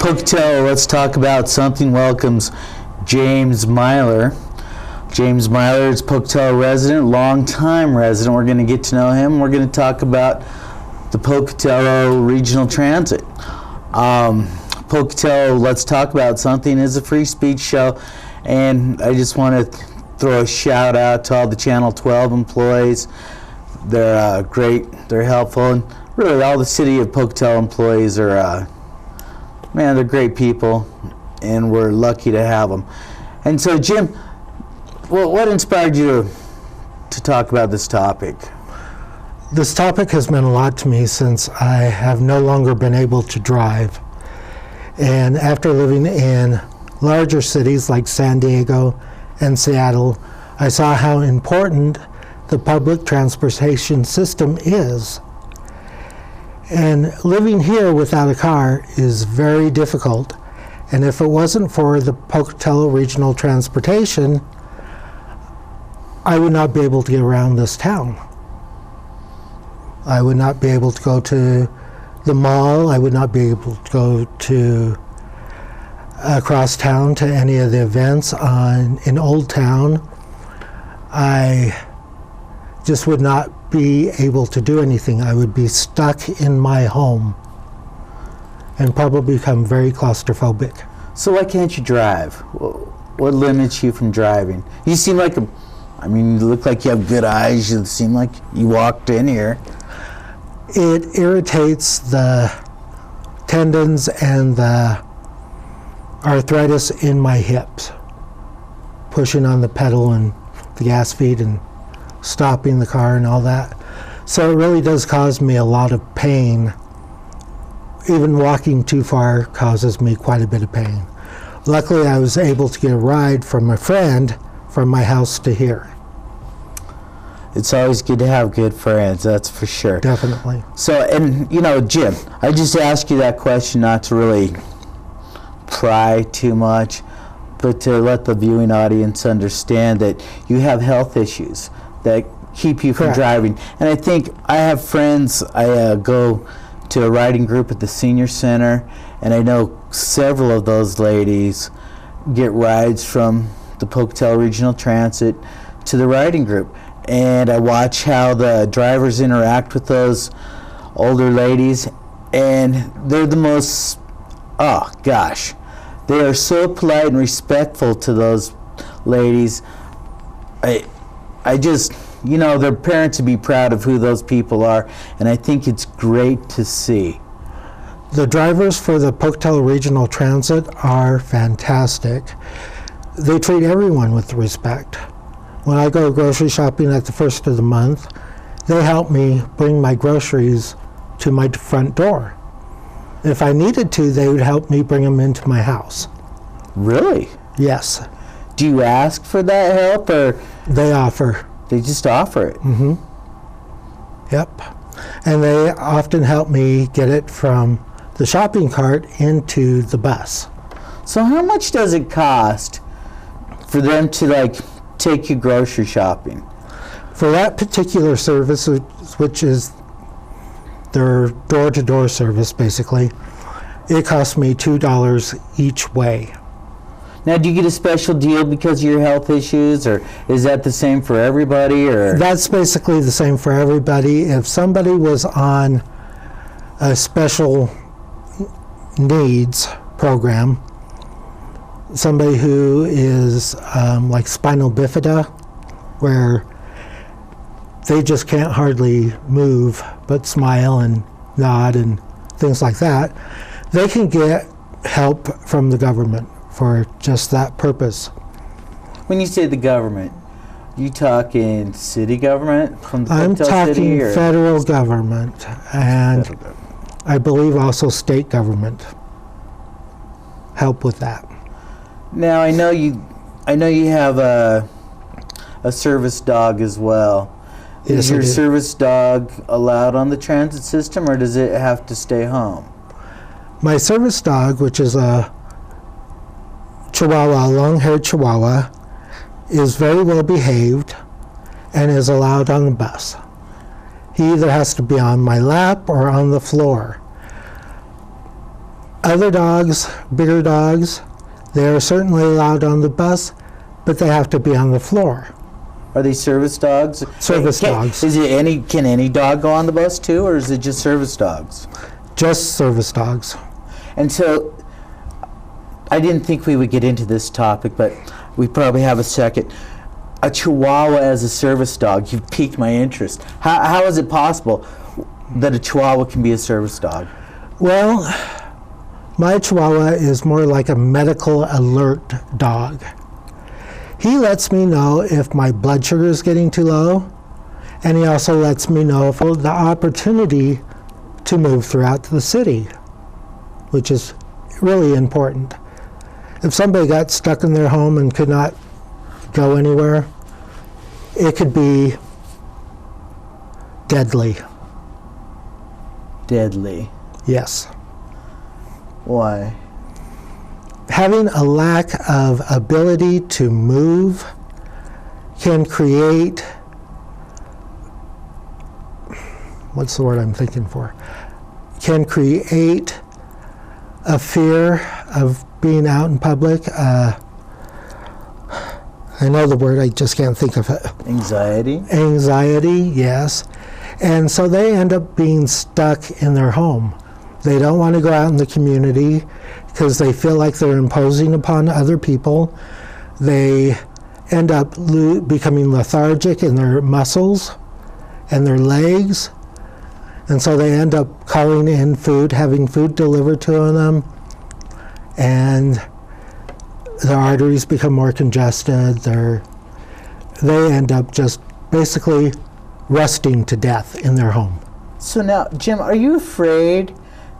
Pocatello, let's talk about something. Welcomes James Myler. James Myler is Pocatello resident, long-time resident. We're going to get to know him. We're going to talk about the Pocatello Regional Transit. Pocatello, let's talk about something is a free speech show, and I just want to throw a shout out to all the Channel 12 employees. They're great, they're helpful, and really all the city of Pocatello employees are, man, they're great people, and we're lucky to have them. And so, Jim, what inspired you to talk about this topic? This topic has meant a lot to me since I have no longer been able to drive. And after living in larger cities like San Diego and Seattle, I saw how important the public transportation system is. And living here without a car is very difficult. And if it wasn't for the Pocatello Regional Transportation, I would not be able to get around this town. I would not be able to go to the mall. I would not be able to go to across town to any of the events in Old Town. I just would not be able to do anything. I would be stuck in my home and probably become very claustrophobic. So why can't you drive? What limits you from driving? You seem like you look like you have good eyes. You seem like you walked in here. It irritates the tendons and the arthritis in my hips, pushing on the pedal and the gas feed and stopping the car and all that. So it really does cause me a lot of pain. Even walking too far causes me quite a bit of pain. Luckily, I was able to get a ride from a friend from my house to here. It's always good to have good friends, that's for sure. Definitely. So, and Jim, I just asked you that question not to really pry too much, but to let the viewing audience understand that you have health issues that keep you from Correct. driving. And I think I have friends, I go to a riding group at the senior center, and I know several of those ladies get rides from the Pocatello Regional Transit to the riding group. And I watch how the drivers interact with those older ladies, and they're the most, oh gosh, they are so polite and respectful to those ladies. I just, their parents would be proud of who those people are, and I think it's great to see. The drivers for the Pocatello Regional Transit are fantastic. They treat everyone with respect. When I go grocery shopping at the first of the month, they help me bring my groceries to my front door. If I needed to, they would help me bring them into my house. Really? Yes. Do you ask for that help, or? They offer. They just offer it? Mm-hmm. Yep. And they often help me get it from the shopping cart into the bus. So how much does it cost for them to take you grocery shopping? For that particular service, which is their door-to-door service, basically, it costs me $2 each way. Now, do you get a special deal because of your health issues, or is that the same for everybody? Or that's basically the same for everybody. If somebody was on a special needs program, somebody who is like spinal bifida, where they just can't hardly move but smile and nod and things like that, they can get help from the government for just that purpose. When you say the government, you talking city government from the I'm Pocatello talking City, or federal government, and federal government? I believe also state government help with that. Now, I know you have a service dog as well. Yes, Is your I do. service dog allowed on the transit system, or does it have to stay home? My service dog, which is a Chihuahua, long-haired Chihuahua, is very well behaved and is allowed on the bus. He either has to be on my lap or on the floor. Other dogs, bigger dogs, they are certainly allowed on the bus, but they have to be on the floor. Are they service dogs? Service dogs. Can any dog go on the bus too, or is it just service dogs? Just service dogs. And so, I didn't think we would get into this topic, but we probably have a second. A Chihuahua as a service dog, you've piqued my interest. How is it possible that a Chihuahua can be a service dog? Well, my Chihuahua is more like a medical alert dog. He lets me know if my blood sugar is getting too low, and he also lets me know if the opportunity to move throughout the city, which is really important. If somebody got stuck in their home and could not go anywhere, it could be deadly. Deadly. Yes. Why? Having a lack of ability to move can create, what's the word I'm thinking for? Can create a fear of being out in public. I know the word, I just can't think of it. Anxiety? Anxiety, yes. And so they end up being stuck in their home. They don't want to go out in the community because they feel like they're imposing upon other people. They end up becoming lethargic in their muscles and their legs. And so they end up calling in food, having food delivered to them, and their arteries become more congested. They end up just basically rusting to death in their home. So now, Jim, are you afraid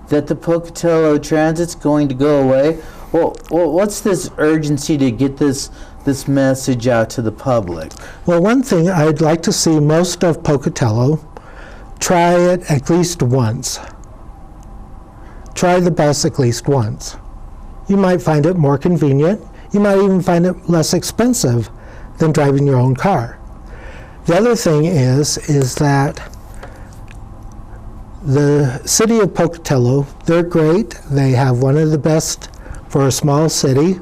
that the Pocatello Transit's going to go away? Well, what's this urgency to get this message out to the public? Well, one thing I'd like to see most of Pocatello try it at least once. Try the bus at least once. You might find it more convenient. You might even find it less expensive than driving your own car. The other thing is that the city of Pocatello, they're great. They have one of the best, for a small city,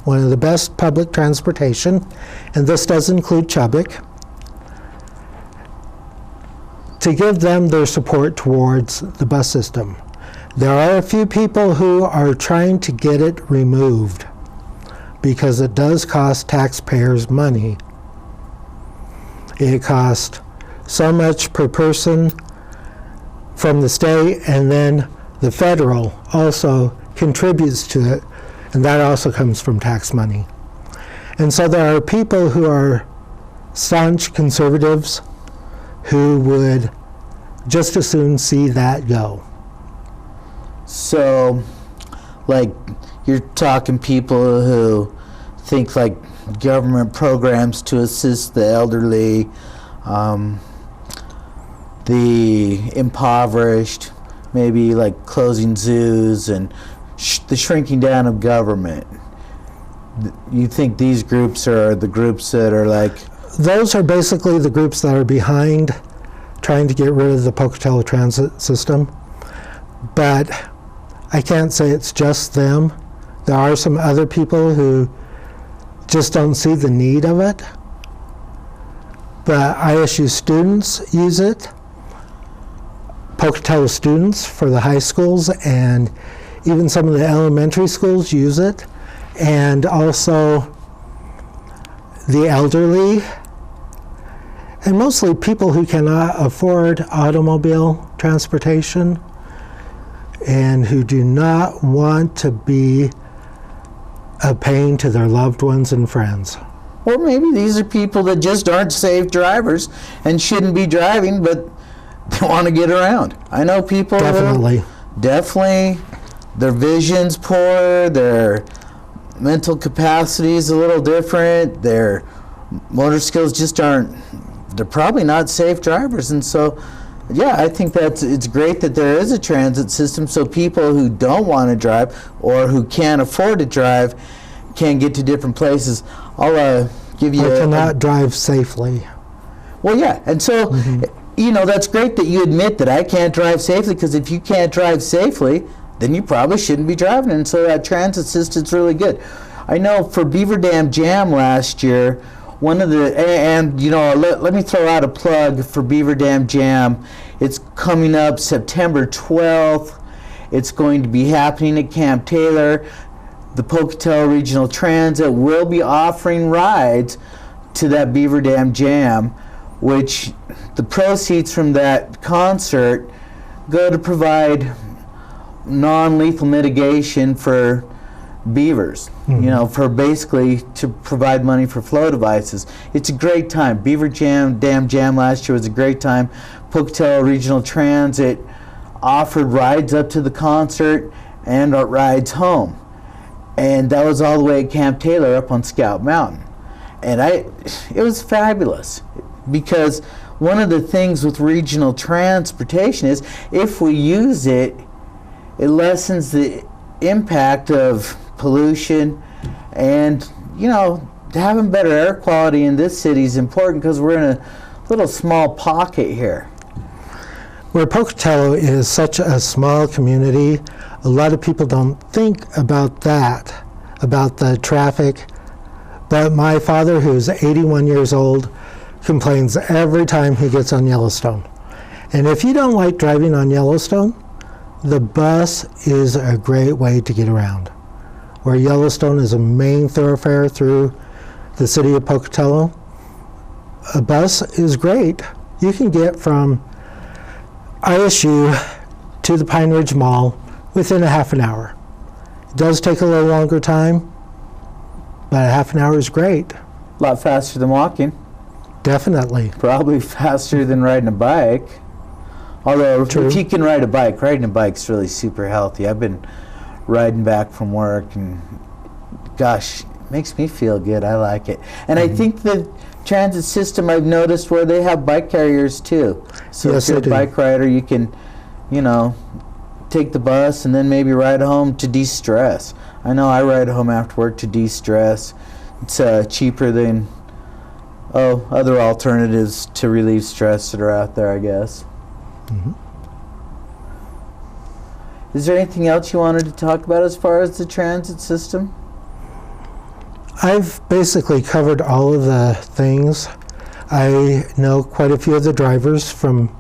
one of the best public transportation, and this does include Chubbuck. To give them their support towards the bus system. There are a few people who are trying to get it removed because it does cost taxpayers money. It costs so much per person from the state, and then the federal also contributes to it, and that also comes from tax money. And so there are people who are staunch conservatives who would just as soon see that go. So, like, you're talking people who think like government programs to assist the elderly, the impoverished, maybe like closing zoos and the shrinking down of government. You think these groups are the groups that are like... Those are basically the groups that are behind trying to get rid of the Pocatello Transit system. But I can't say it's just them. There are some other people who just don't see the need of it. But ISU students use it. Pocatello students for the high schools, and even some of the elementary schools use it. And also the elderly, and mostly people who cannot afford automobile transportation and who do not want to be a pain to their loved ones and friends. Or maybe these are people that just aren't safe drivers and shouldn't be driving, but they want to get around. I know people Definitely. Definitely, their vision's poor, their mental capacity is a little different, their motor skills just aren't, they're probably not safe drivers. And so, yeah, I think it's great that there is a transit system so people who don't want to drive or who can't afford to drive can get to different places. I'll give you I cannot drive safely. Well, yeah, and so, you know, that's great that you admit that I can't drive safely, because if you can't drive safely, then you probably shouldn't be driving. And so that transit system's really good. I know for Beaver Dam Jam last year, one of the, and you know, let me throw out a plug for Beaver Dam Jam. It's coming up September 12th. It's going to be happening at Camp Taylor. The Pocatello Regional Transit will be offering rides to that Beaver Dam Jam, which the proceeds from that concert go to provide non-lethal mitigation for beavers, you know, for basically to provide money for flow devices. It's a great time. Beaver Dam Jam last year was a great time. Pocatello Regional Transit offered rides up to the concert and rides home. And that was all the way at Camp Taylor up on Scout Mountain. And it was fabulous, because one of the things with regional transportation is if we use it, it lessens the impact of pollution, and you know, having better air quality in this city is important because we're in a little small pocket here. Where Pocatello is such a small community, a lot of people don't think about that, about the traffic. But my father, who's 81 years old, complains every time he gets on Yellowstone. And if you don't like driving on Yellowstone, the bus is a great way to get around. Where Yellowstone is a main thoroughfare through the city of Pocatello, a bus is great. You can get from ISU to the Pine Ridge Mall within a half an hour. It does take a little longer time, but a half an hour is great. A lot faster than walking. Definitely. Probably faster than riding a bike. Although True. if you can ride a bike, riding a bike's really super healthy. I've been riding back from work, and gosh, it makes me feel good. I like it. And I think the transit system, I've noticed where they have bike carriers too. So Yes, if you're a they do. bike rider, you can, you know, take the bus and then maybe ride home to de-stress. I know I ride home after work to de-stress. It's cheaper than other alternatives to relieve stress that are out there, I guess. Is there anything else you wanted to talk about as far as the transit system? I've basically covered all of the things. I know quite a few of the drivers from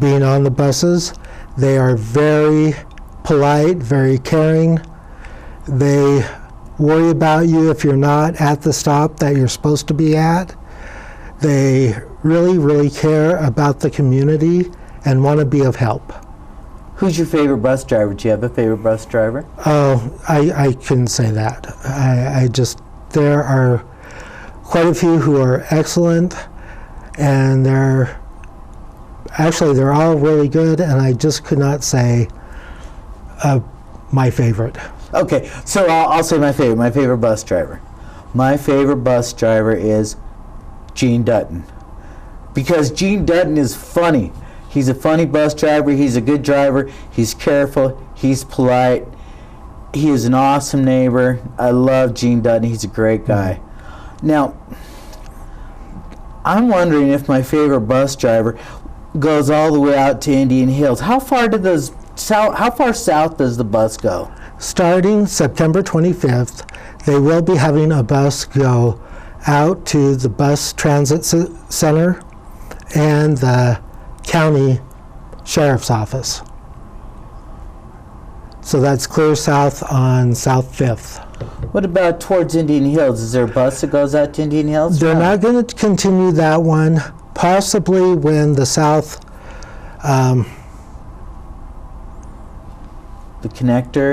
being on the buses. They are very polite, very caring. They worry about you if you're not at the stop that you're supposed to be at. They really, really care about the community and want to be of help. Who's your favorite bus driver? Do you have a favorite bus driver? Oh, I couldn't say that. There are quite a few who are excellent, and they're all really good, and I just could not say my favorite. Okay, so I'll say my favorite bus driver. My favorite bus driver is Gene Dutton. Because Gene Dutton is funny. He's a funny bus driver. He's a good driver. He's careful. He's polite. He is an awesome neighbor. I love Gene Dutton. He's a great guy. Now, I'm wondering if my favorite bus driver goes all the way out to Indian Hills. How far south does the bus go? Starting September 25th, they will be having a bus go out to the bus transit center and the county sheriff's office. So that's clear south on South 5th. What about towards Indian Hills? Is there a bus that goes out to Indian Hills? They're not going to continue that one, possibly when the south The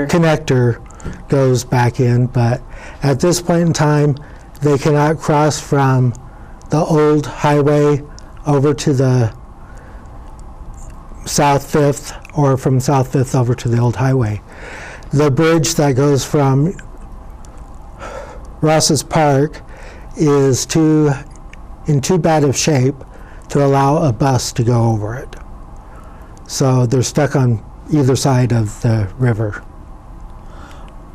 connector goes back in, but at this point in time, they cannot cross from the old highway over to the South 5th or from South 5th over to the old highway. The bridge that goes from Ross's Park is in too bad of shape to allow a bus to go over it. So they're stuck on either side of the river.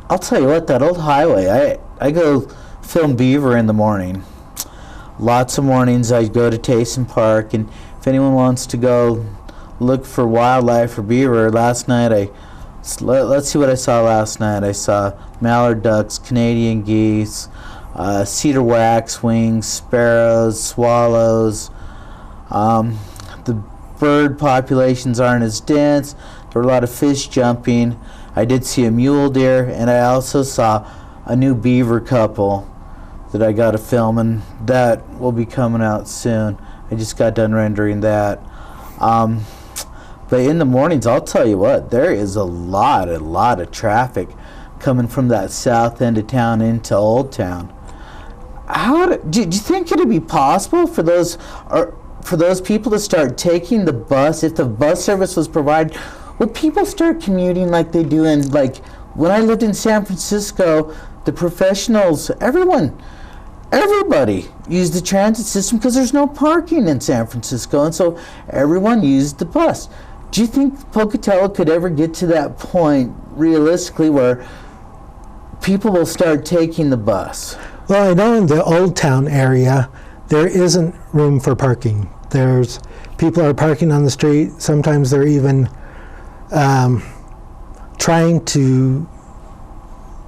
I'll tell you what, that old highway, I go film beaver in the morning. Lots of mornings I go to Taysom Park, and if anyone wants to go look for wildlife or beaver, last night I So let's see what I saw last night. I saw mallard ducks, Canadian geese, cedar waxwings, sparrows, swallows. The bird populations aren't as dense. There were a lot of fish jumping. I did see a mule deer, and I also saw a new beaver couple that I got to film, and that will be coming out soon. I just got done rendering that. But in the mornings, I'll tell you what, there is a lot of traffic coming from that south end of town into Old Town. Do you think it'd be possible for those people to start taking the bus? If the bus service was provided, would people start commuting like they do in, like, when I lived in San Francisco, the professionals, everybody used the transit system because there's no parking in San Francisco, and so everyone used the bus. Do you think Pocatello could ever get to that point, realistically, where people will start taking the bus? Well, I know in the Old Town area, there isn't room for parking. People are parking on the street. Sometimes they're even trying to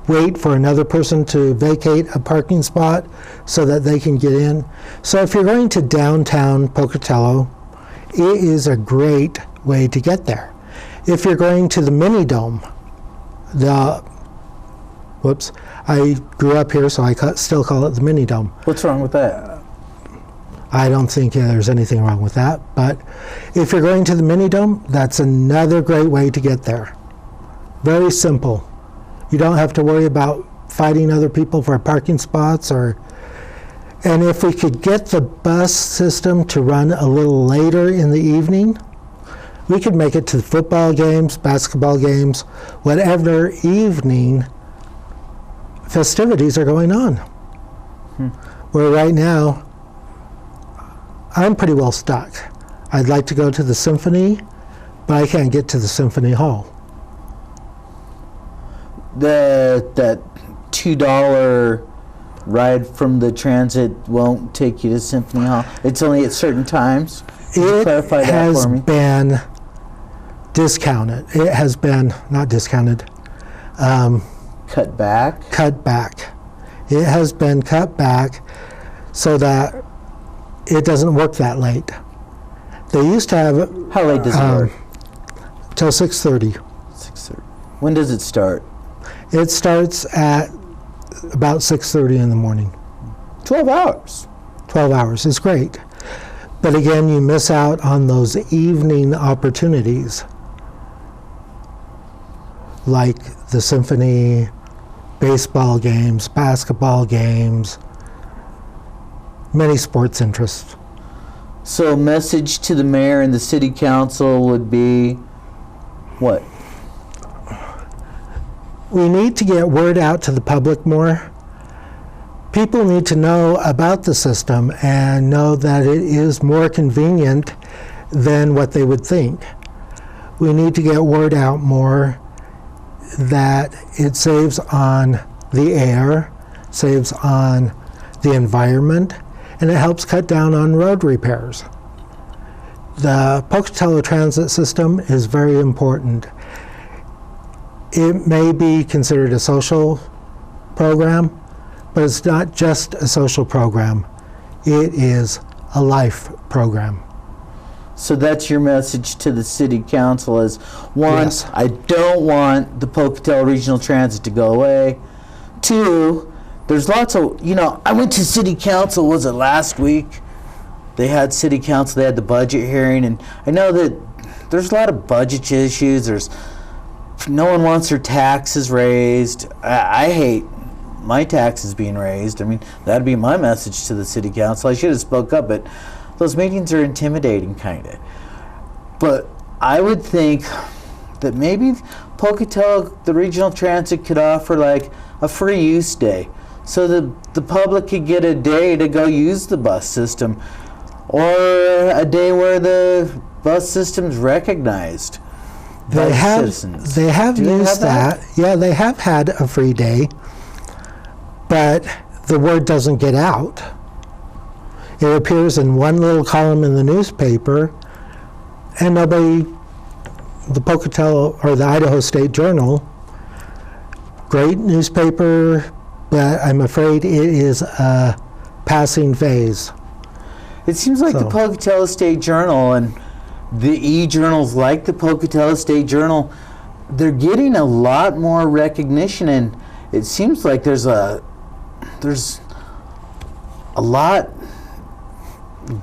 wait for another person to vacate a parking spot so that they can get in. So if you're going to downtown Pocatello, it is a great way to get there. If you're going to the mini dome, I grew up here, so I still call it the mini dome. What's wrong with that? I don't think there's anything wrong with that, but if you're going to the mini dome, that's another great way to get there. Very simple. You don't have to worry about fighting other people for parking spots, and if we could get the bus system to run a little later in the evening, we could make it to football games, basketball games, whatever evening festivities are going on. Where right now, I'm pretty well stuck. I'd like to go to the symphony, but I can't get to the symphony hall. That $2 ride from the transit won't take you to Symphony Hall. It's only at certain times. It clarify that for me. Been discounted. It has been not discounted. Cut back. Cut back. It has been cut back so that it doesn't work that late. They used to have. How late does it work? Till 6:30. 6:30. When does it start? It starts at about 6:30 in the morning. 12 hours. 12 hours is great. But again, you miss out on those evening opportunities, like the symphony, baseball games, basketball games, many sports interests. So message to the mayor and the city council would be what? We need to get word out to the public more. People need to know about the system and know that it is more convenient than what they would think. We need to get word out more that it saves on the air, saves on the environment, and it helps cut down on road repairs. The Pocatello transit system is very important. It may be considered a social program, but it's not just a social program. It is a life program. So that's your message to the city council is, one, Yes. I don't want the Pocatello Regional Transit to go away. Two, there's lots of, I went to city council, was it last week? They had city council, they had the budget hearing, and I know that there's a lot of budget issues. No one wants their taxes raised. I hate my taxes being raised. I mean, that'd be my message to the city council. I should have spoke up, but those meetings are intimidating, kind of. But I would think that maybe Pocatello, the regional transit, could offer like a free use day, so the public could get a day to go use the bus system, or a day where the bus system's recognized. They have used that. Yeah, they have had a free day, but the word doesn't get out. It appears in one little column in the newspaper, and nobody the Pocatello or the Idaho State Journal, great newspaper, but I'm afraid it is a passing phase. It seems like the Pocatello State Journal and the e-journals like the Pocatello State Journal, they're getting a lot more recognition, and it seems like there's a lot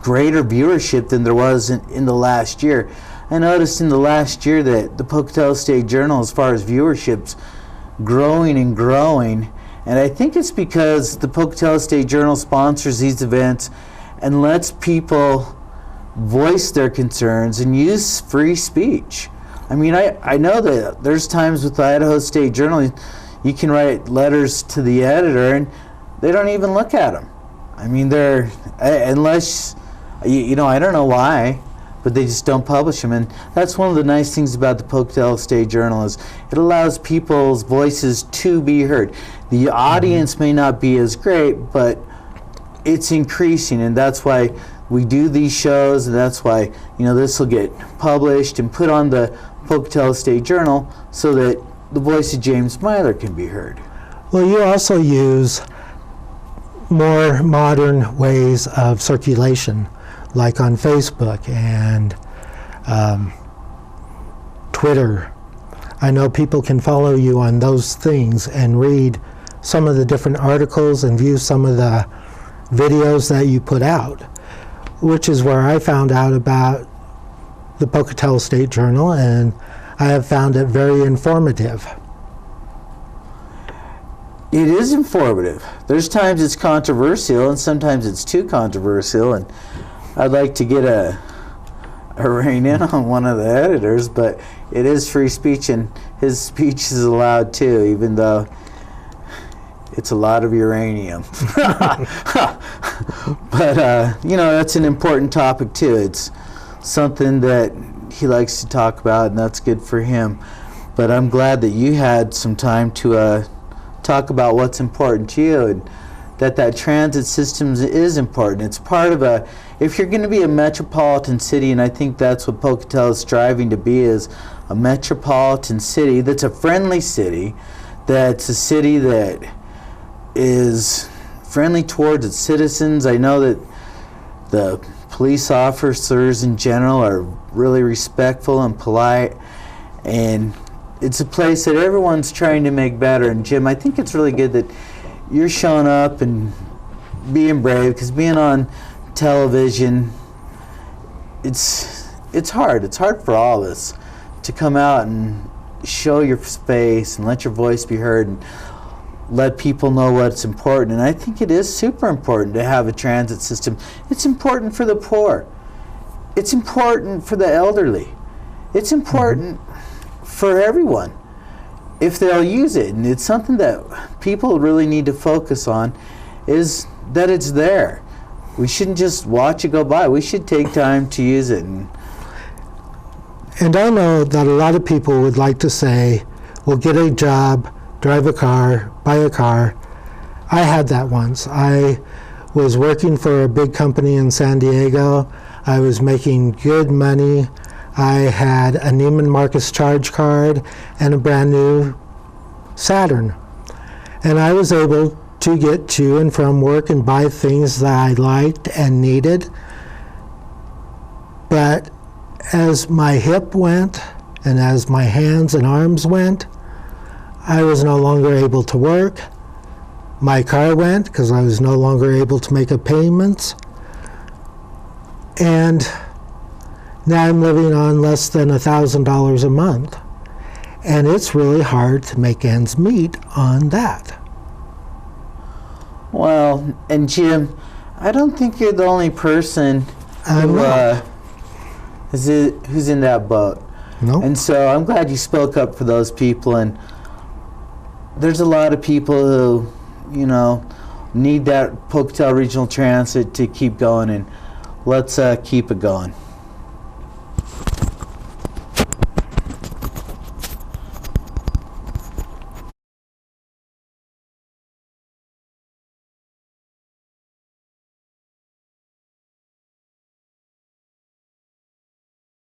greater viewership than there was in the last year. I noticed in the last year that the Pocatello State Journal, as far as viewership's growing and growing, and I think it's because the Pocatello State Journal sponsors these events and lets people voice their concerns and use free speech. I mean, I know that there's times with the Idaho State Journal you can write letters to the editor and they don't even look at them. I mean, unless, I don't know why, but they just don't publish them. And that's one of the nice things about the Pocatello State Journal is it allows people's voices to be heard. The audience may not be as great, but it's increasing, and that's why we do these shows, and that's why this will get published and put on the Pocatello State Journal so that the voice of James Myler can be heard. Well, you also use more modern ways of circulation, like on Facebook and Twitter. I know people can follow you on those things and read some of the different articles and view some of the videos that you put out, which is where I found out about the Pocatello State Journal, and I have found it very informative. It is informative. There's times it's controversial, and sometimes it's too controversial, and I'd like to get a rein in on one of the editors, but it is free speech, and his speech is allowed too, even though it's a lot of uranium. But that's an important topic too. It's something that he likes to talk about, and that's good for him. But I'm glad that you had some time to talk about what's important to you, and that transit system is important. It's part of if you're going to be a metropolitan city, and I think that's what Pocatello is striving to be, is a metropolitan city that's a friendly city, that's a city that is friendly towards its citizens. I know that the police officers in general are really respectful and polite, and it's a place that everyone's trying to make better. And Jim, I think it's really good that you're showing up and being brave, because being on television, it's hard. It's hard for all of us to come out and show your face and let your voice be heard and let people know what's important. And I think it is super important to have a transit system. It's important for the poor. It's important for the elderly. It's important for everyone if they'll use it. And it's something that people really need to focus on, is that it's there. We shouldn't just watch it go by. We should take time to use it. And I know that a lot of people would like to say, well, get a job, drive a car, buy a car. I had that once. I was working for a big company in San Diego. I was making good money. I had a Neiman Marcus charge card and a brand new Saturn. And I was able to get to and from work and buy things that I liked and needed. But as my hip went and as my hands and arms went, I was no longer able to work. My car went because I was no longer able to make payments. And now I'm living on less than $1,000 a month. And it's really hard to make ends meet on that. Well, and Jim, I don't think you're the only person who's in that boat. No. And so I'm glad you spoke up for those people. And there's a lot of people who, need that Pocatello Regional Transit to keep going, and let's keep it going.